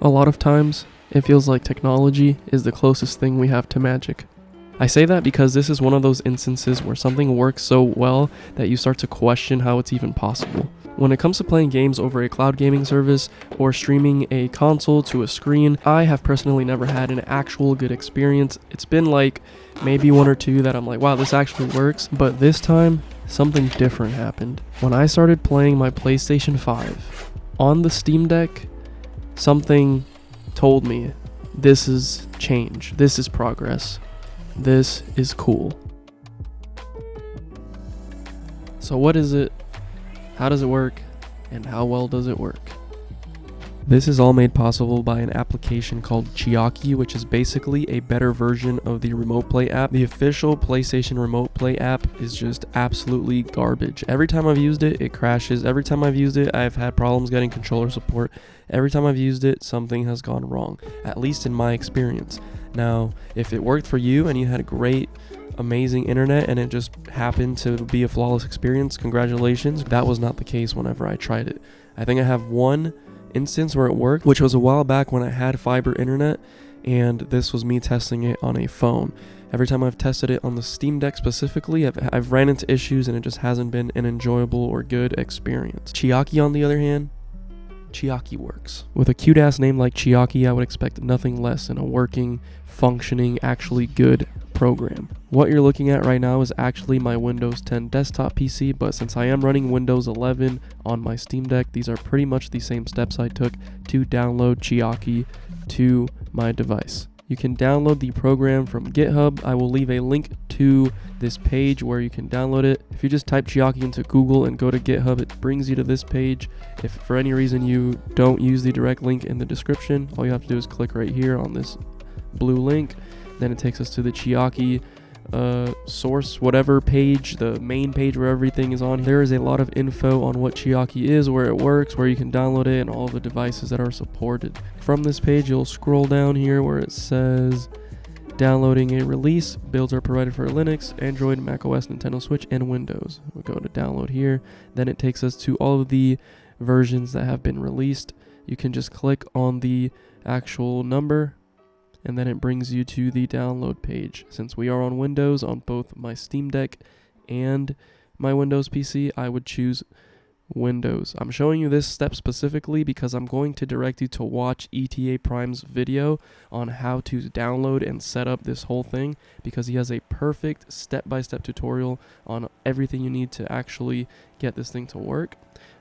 A lot of times, it feels like technology is the closest thing we have to magic. I say that because this is one of those instances where something works so well that you start to question how it's even possible. When it comes to playing games over a cloud gaming service or streaming a console to a screen, I have personally never had an actual good experience. It's been like maybe one or two that I'm like, wow, this actually works. But this time, something different happened. When I started playing my PlayStation 5 on the Steam Deck, something told me this is change, this is progress, this is cool. So what is it? How does it work? And how well does it work? This is all made possible by an application called Chiaki, which is basically a better version of the Remote Play app. The official PlayStation Remote Play app is just absolutely garbage. Every time I've used it, it crashes. Every time I've used it, I've had problems getting controller support. Every time I've used it, something has gone wrong, at least in my experience. Now, if it worked for you and you had a great, amazing internet and it just happened to be a flawless experience, congratulations. That was not the case whenever I tried it. I think I have one instance where it worked, which was a while back when I had fiber internet, and this was me testing it on a phone. Every time I've tested it on the Steam Deck specifically, I've ran into issues and it just hasn't been an enjoyable or good experience. Chiaki, on the other hand, Chiaki works. With a cute ass name like Chiaki, I would expect nothing less than a working, functioning, actually good program. What you're looking at right now is actually my Windows 10 desktop PC, but since I am running Windows 11 on my Steam Deck, these are pretty much the same steps I took to download Chiaki to my device. You can download the program from GitHub. I will leave a link to this page where you can download it. If you just type Chiaki into Google and go to GitHub, it brings you to this page. If for any reason you don't use the direct link in the description, all you have to do is click right here on this blue link. Then it takes us to the Chiaki source, whatever page, the main page where everything is on. There is a lot of info on what Chiaki is, where it works, where you can download it, and all of the devices that are supported. From this page, you'll scroll down here where it says downloading a release. Builds are provided for Linux, Android, macOS, Nintendo Switch, and Windows. We'll go to download here. Then it takes us to all of the versions that have been released. You can just click on the actual number, and then it brings you to the download page. Since we are on Windows on both my Steam Deck and my Windows PC, I would choose Windows. I'm showing you this step specifically because I'm going to direct you to watch ETA Prime's video on how to download and set up this whole thing, because he has a perfect step-by-step tutorial on everything you need to actually get this thing to work.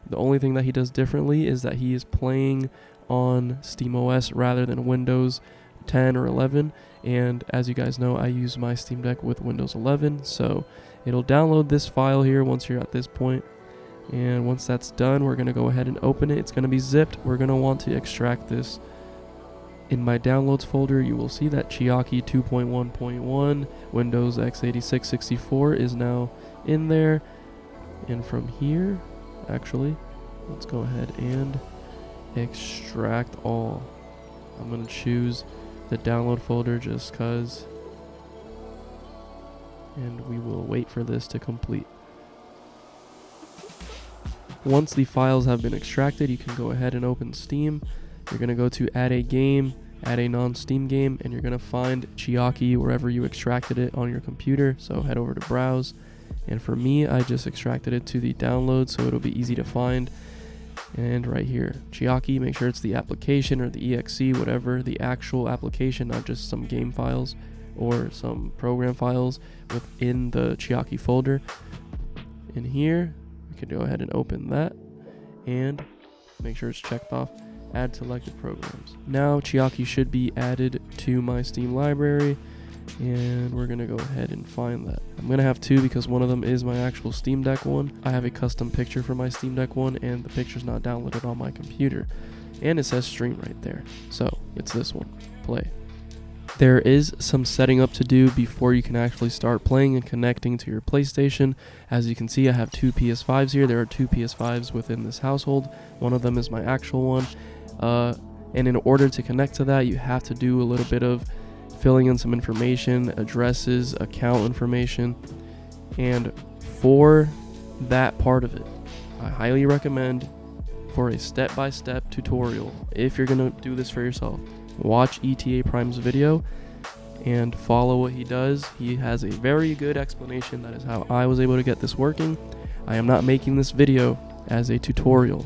The only thing that he does differently is that he is playing on SteamOS rather than Windows 10 or 11, and as you guys know, I use my Steam Deck with Windows 11, so it'll download this file here once you're at this point, and once that's done, we're going to go ahead and open it. It's going to be zipped. We're going to want to extract this. In my downloads folder, you will see that Chiaki 2.1.1 Windows x86 64 is now in there, and from here, actually, let's go ahead and extract all. I'm going to choose the download folder just because, and we will wait for this to complete. Once the files have been extracted, you can go ahead and open Steam. You're going to go to add a game, add a non-Steam game, and you're going to find Chiaki wherever you extracted it on your computer. So head over to browse, and for me, I just extracted it to the download, so it'll be easy to find. And right here, Chiaki, make sure it's the application or the exe, whatever, the actual application, not just some game files or some program files within the Chiaki folder. In here, we can go ahead and open that and make sure it's checked off, add selected programs. Now Chiaki should be added to my Steam library, and we're gonna go ahead and find that. I'm gonna have two because one of them is my actual Steam Deck one. I have a custom picture for my Steam Deck one, and the picture's not downloaded on my computer, and it says stream right there, so it's this one. Play. There is some setting up to do before you can actually start playing and connecting to your PlayStation. As you can see, I have two PS5s here. There are two PS5s within this household. One of them is my actual one, and in order to connect to that, you have to do a little bit of filling in some information, addresses, account information, and for that part of it, I highly recommend for a step-by-step tutorial if you're going to do this for yourself. Watch ETA Prime's video and follow what he does. He has a very good explanation. That is how I was able to get this working. I am not making this video as a tutorial.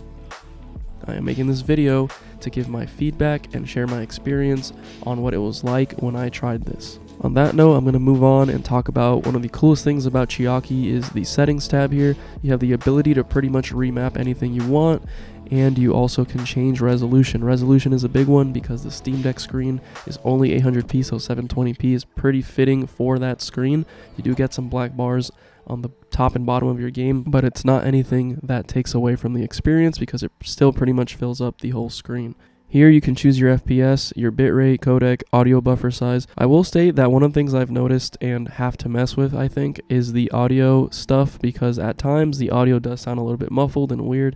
I am making this video to give my feedback and share my experience on what it was like when I tried this. On that note, I'm going to move on and talk about one of the coolest things about Chiaki is the settings tab here. You have the ability to pretty much remap anything you want, and you also can change resolution. Resolution is a big one because the Steam Deck screen is only 800p, so 720p is pretty fitting for that screen. You do get some black bars on the top and bottom of your game, but it's not anything that takes away from the experience because it still pretty much fills up the whole screen. Here you can choose your FPS, your bitrate, codec, audio buffer size. I will state that one of the things I've noticed and have to mess with, I think, is the audio stuff, because at times the audio does sound a little bit muffled and weird,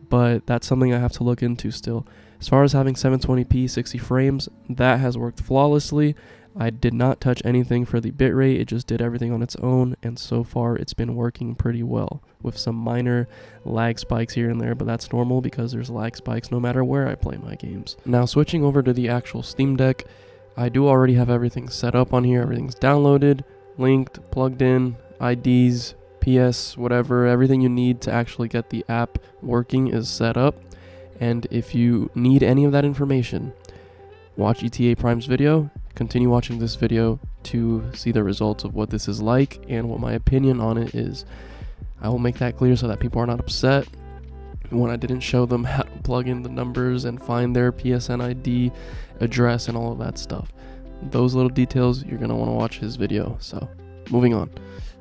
but that's something I have to look into still. As far as having 720p 60 frames, that has worked flawlessly. I did not touch anything for the bitrate, it just did everything on its own, and so far it's been working pretty well, with some minor lag spikes here and there, but that's normal because there's lag spikes no matter where I play my games. Now switching over to the actual Steam Deck, I do already have everything set up on here. Everything's downloaded, linked, plugged in, IDs, PS, whatever, everything you need to actually get the app working is set up. And if you need any of that information, watch ETA Prime's video, continue watching this video to see the results of what this is like and what my opinion on it is. I will make that clear so that people are not upset when I didn't show them how to plug in the numbers and find their PSN ID, address, and all of that stuff. Those little details, you're going to want to watch his video. So, moving on.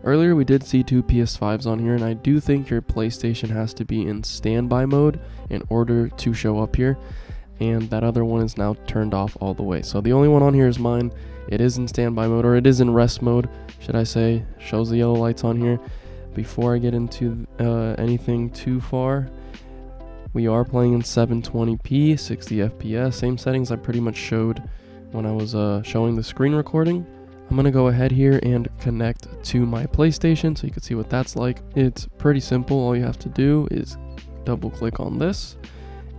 Earlier we did see two PS5s on here, and I do think your PlayStation has to be in standby mode in order to show up here. And that other one is now turned off all the way. So the only one on here is mine. It is in standby mode, or it is in rest mode, should I say. Shows the yellow lights on here. Before I get into anything too far, we are playing in 720p, 60 FPS, same settings I pretty much showed when I was showing the screen recording. I'm going to go ahead here and connect to my PlayStation so you can see what that's like. It's pretty simple. All you have to do is double click on this,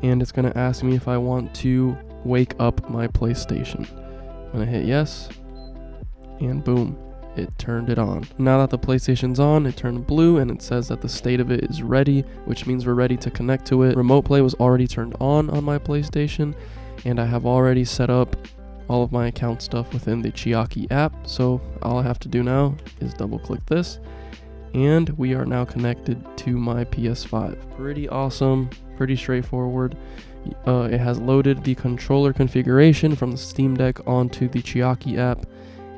and it's going to ask me if I want to wake up my PlayStation. I'm going to hit yes, and boom, it turned it on. Now that the PlayStation's on, it turned blue, and it says that the state of it is ready, which means we're ready to connect to it. Remote play was already turned on my PlayStation, and I have already set up all of my account stuff within the Chiaki app. So all I have to do now is double click this, and we are now connected to my PS5. Pretty awesome, pretty straightforward. It has loaded the controller configuration from the Steam Deck onto the Chiaki app,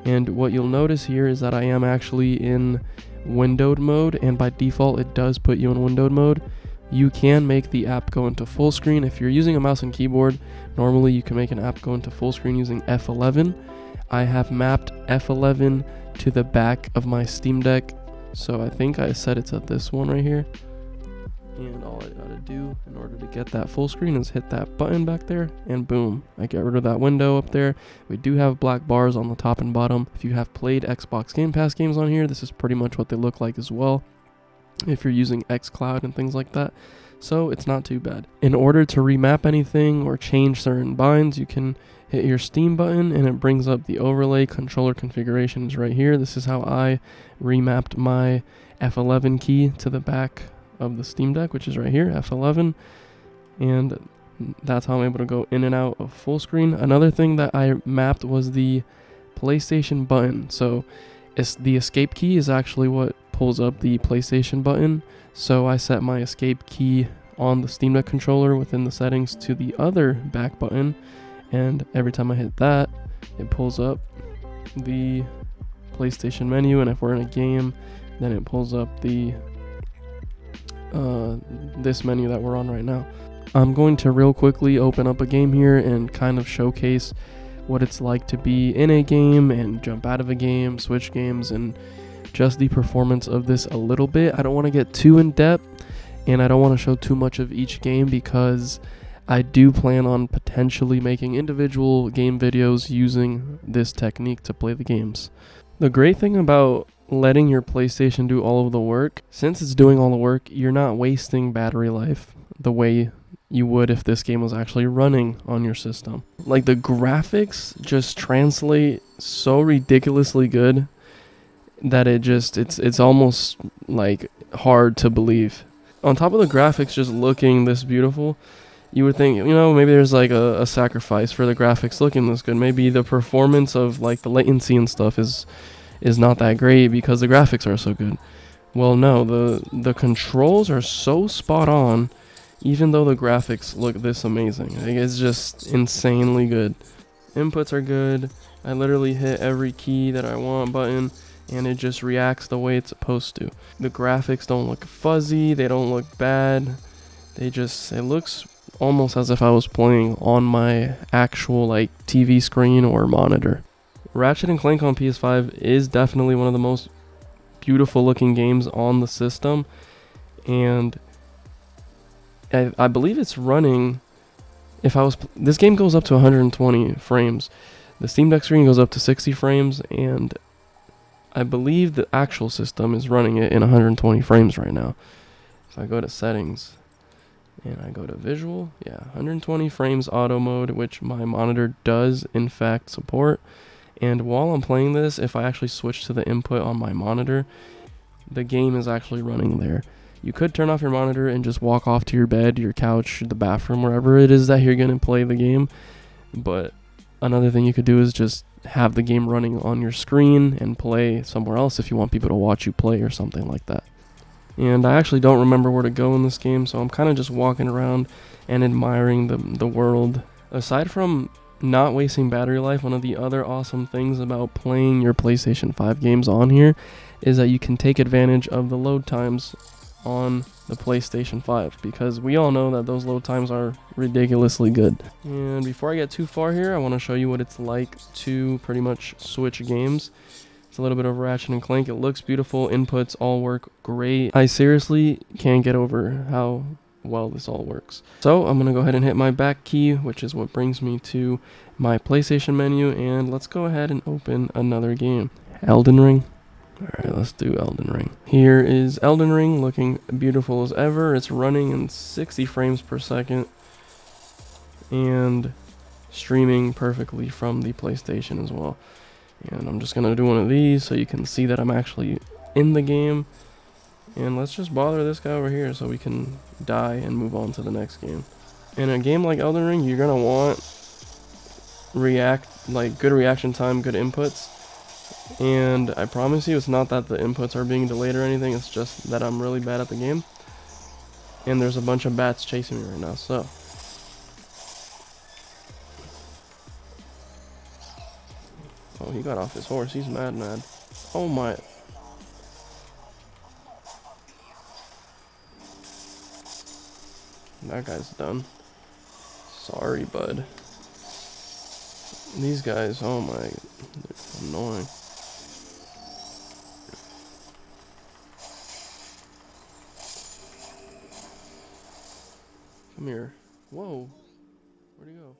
and what you'll notice here is that I am actually in windowed mode, and by default it does put you in windowed mode. You can make the app go into full screen. If you're using a mouse and keyboard, normally you can make an app go into full screen using F11. I have mapped F11 to the back of my Steam Deck, so I think I set it to this one right here. And all I gotta do in order to get that full screen is hit that button back there, and boom, I get rid of that window up there. We do have black bars on the top and bottom. If you have played Xbox Game Pass games on here, this is pretty much what they look like as well, if you're using xCloud and things like that. So it's not too bad. In order to remap anything or change certain binds, you can hit your Steam button, and it brings up the overlay controller configurations right here. This is how I remapped my F11 key to the back of the Steam Deck, which is right here, F11, and that's how I'm able to go in and out of full screen. Another thing that I mapped was the PlayStation button. So the escape key is actually what pulls up the PlayStation button, so I set my escape key on the Steam Deck controller within the settings to the other back button, and every time I hit that, it pulls up the PlayStation menu, and if we're in a game, then it pulls up the this menu that we're on right now. I'm going to real quickly open up a game here and kind of showcase what it's like to be in a game and jump out of a game, switch games, and just the performance of this a little bit. I don't want to get too in depth, and I don't want to show too much of each game because I do plan on potentially making individual game videos using this technique to play the games. The great thing about letting your PlayStation do all of the work, since it's doing all the work, you're not wasting battery life the way you would if this game was actually running on your system. Like, the graphics just translate so ridiculously good that it's almost like hard to believe. On top of the graphics just looking this beautiful, you would think, maybe there's like a sacrifice for the graphics looking this good. Maybe the performance of like the latency and stuff is not that great because the graphics are so good. Well, no, the controls are so spot on, even though the graphics look this amazing. Like, it's just insanely good. Inputs are good. I literally hit every key that I want button, and it just reacts the way it's supposed to. The graphics don't look fuzzy, they don't look bad. It looks almost as if I was playing on my actual like TV screen or monitor. Ratchet & Clank on PS5 is definitely one of the most beautiful looking games on the system, and I believe it's running. This game goes up to 120 frames. The Steam Deck screen goes up to 60 frames, and I believe the actual system is running it in 120 frames right now. If I go to settings and I go to visual, 120 frames auto mode, which my monitor does in fact support. And while I'm playing this, if I actually switch to the input on my monitor, the game is actually running there. You could turn off your monitor and just walk off to your bed, your couch, the bathroom, wherever it is that you're going to play the game. But another thing you could do is just have the game running on your screen and play somewhere else if you want people to watch you play or something like that. And I actually don't remember where to go in this game, so I'm kind of just walking around and admiring the world. Aside from not wasting battery life, one of the other awesome things about playing your PlayStation 5 games on here is that you can take advantage of the load times on the PlayStation 5, because we all know that those load times are ridiculously good. And before I get too far here, I want to show you what it's like to pretty much switch games. It's a little bit of Ratchet & Clank. It looks beautiful. Inputs all work great. I seriously can't get over how well this all works. So I'm going to go ahead and hit my back key, which is what brings me to my PlayStation menu, and let's go ahead and open another game. Elden Ring. Alright, let's do Elden Ring. Here is Elden Ring, looking beautiful as ever. It's running in 60 frames per second and streaming perfectly from the PlayStation as well. And I'm just going to do one of these so you can see that I'm actually in the game. And let's just bother this guy over here so we can die and move on to the next game. In a game like Elden Ring, you're going to want good reaction time, good inputs. And I promise you, it's not that the inputs are being delayed or anything, it's just that I'm really bad at the game. And there's a bunch of bats chasing me right now, so. Oh, he got off his horse, he's mad. Oh my. That guy's done. Sorry, bud. These guys, oh my, they're annoying. Come here. Whoa. Where'd he go?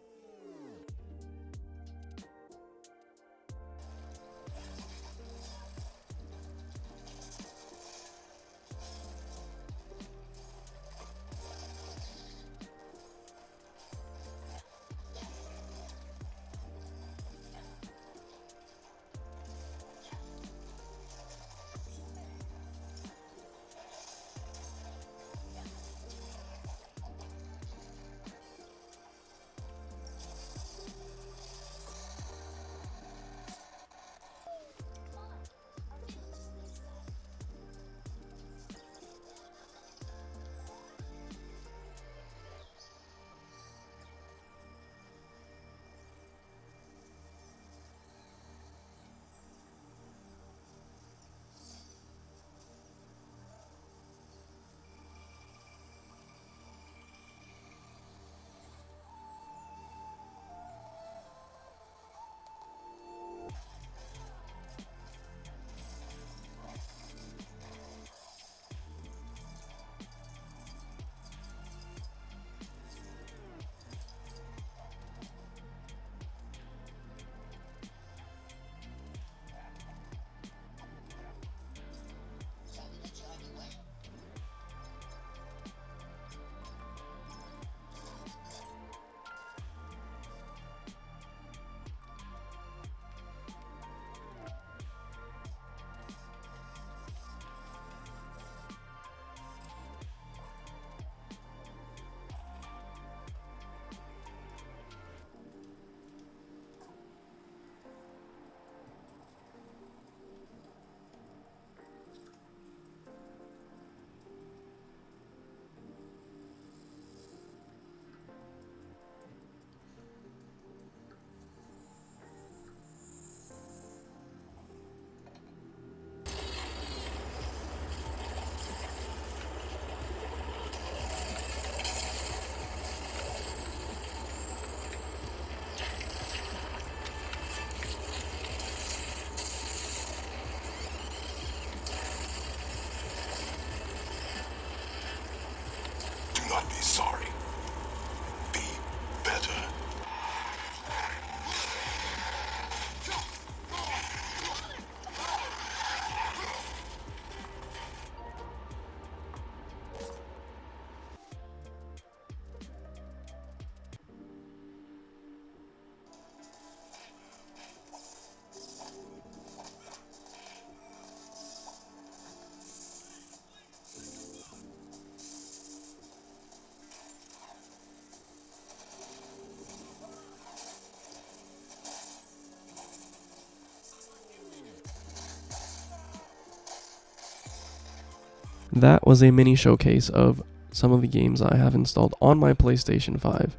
that was a mini showcase of some of the games I have installed on my PlayStation 5,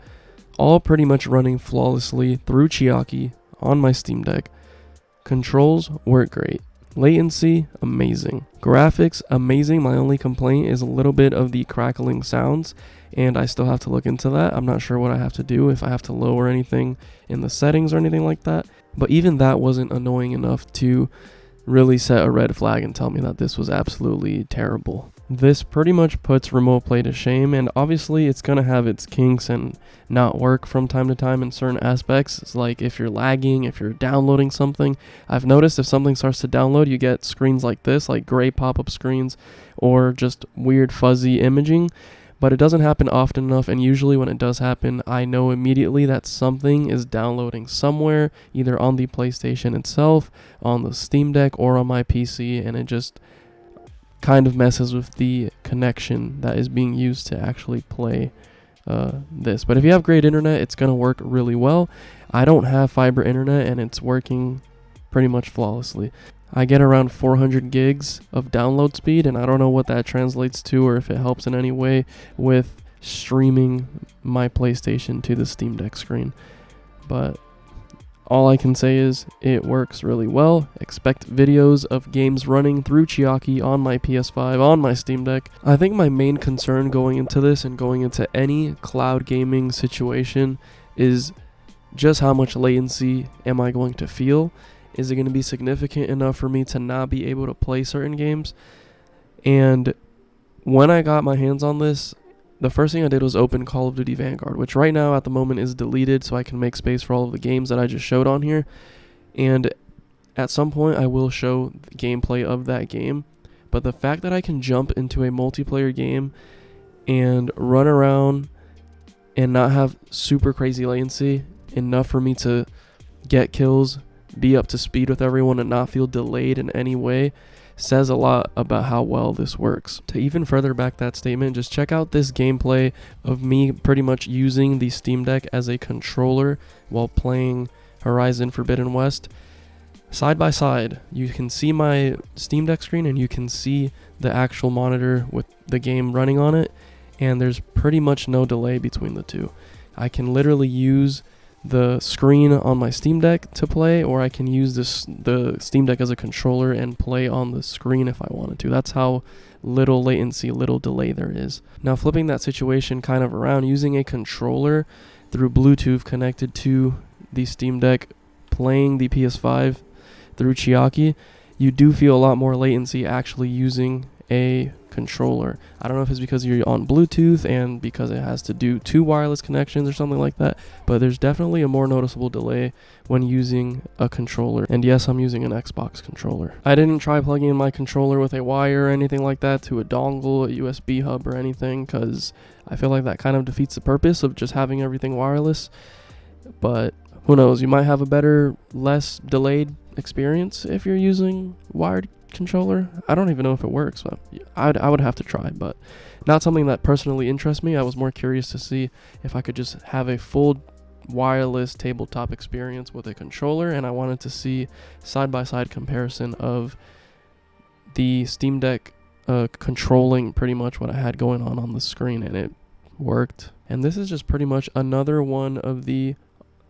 all pretty much running flawlessly through Chiaki on my Steam Deck. Controls work great. Latency, amazing. Graphics, amazing. My only complaint is a little bit of the crackling sounds, and I still have to look into that. I'm not sure what I have to do, if I have to lower anything in the settings or anything like that. But even that wasn't annoying enough to really set a red flag and tell me that this was absolutely terrible. This pretty much puts remote play to shame, and obviously it's going to have its kinks and not work from time to time in certain aspects. It's like if you're lagging, if you're downloading something. I've noticed if something starts to download, you get screens like this, like gray pop-up screens, or just weird fuzzy imaging. But it doesn't happen often enough, and usually when it does happen, I know immediately that something is downloading somewhere, either on the PlayStation itself, on the Steam Deck, or on my PC, and it just kind of messes with the connection that is being used to actually play this. But if you have great internet, it's going to work really well. I don't have fiber internet, and it's working pretty much flawlessly. I get around 400 gigs of download speed, and I don't know what that translates to or if it helps in any way with streaming my PlayStation to the Steam Deck screen. But all I can say is it works really well. Expect videos of games running through Chiaki on my PS5, on my Steam Deck. I think my main concern going into this and going into any cloud gaming situation is just how much latency am I going to feel? Is it going to be significant enough for me to not be able to play certain games? And when I got my hands on this, the first thing I did was open Call of Duty Vanguard, which right now at the moment is deleted so I can make space for all of the games that I just showed on here. And at some point I will show the gameplay of that game. But the fact that I can jump into a multiplayer game and run around and not have super crazy latency, enough for me to get kills, be up to speed with everyone, and not feel delayed in any way, says a lot about how well this works. To even further back that statement, just check out this gameplay of me pretty much using the Steam Deck as a controller while playing Horizon Forbidden West. Side by side, you can see my Steam Deck screen and you can see the actual monitor with the game running on it, and there's pretty much no delay between the two. I can literally use the screen on my Steam Deck to play, or I can use the Steam Deck as a controller and play on the screen if I wanted to. That's how little latency, little delay there is. Now flipping that situation kind of around, using a controller through Bluetooth connected to the Steam Deck, playing the PS5 through Chiaki, you do feel a lot more latency actually using a controller. I don't know if it's because you're on Bluetooth and because it has to do 2 wireless connections or something like that, but there's definitely a more noticeable delay when using a controller. And yes, I'm using an Xbox controller. I didn't try plugging in my controller with a wire or anything like that to a dongle, a USB hub or anything, because I feel like that kind of defeats the purpose of just having everything wireless. But who knows, you might have a better, less delayed experience if you're using wired controller. I don't even know if it works, but I would have to try, but not something that personally interests me. I was more curious to see if I could just have a full wireless tabletop experience with a controller, and I wanted to see side-by-side comparison of the Steam Deck controlling pretty much what I had going on the screen, and it worked. And this is just pretty much another one of the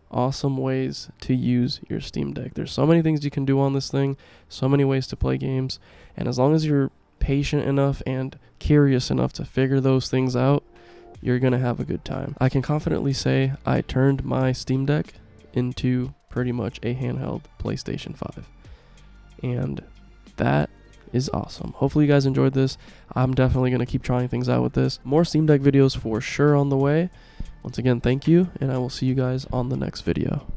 awesome ways to use your Steam Deck. There's so many things you can do on this thing, so many ways to play games, and as long as you're patient enough and curious enough to figure those things out, you're gonna have a good time. I can confidently say I turned my Steam Deck into pretty much a handheld PlayStation 5, and that is awesome. Hopefully you guys enjoyed this. I'm definitely gonna keep trying things out with this. More Steam Deck videos for sure on the way. Once again, thank you, and I will see you guys on the next video.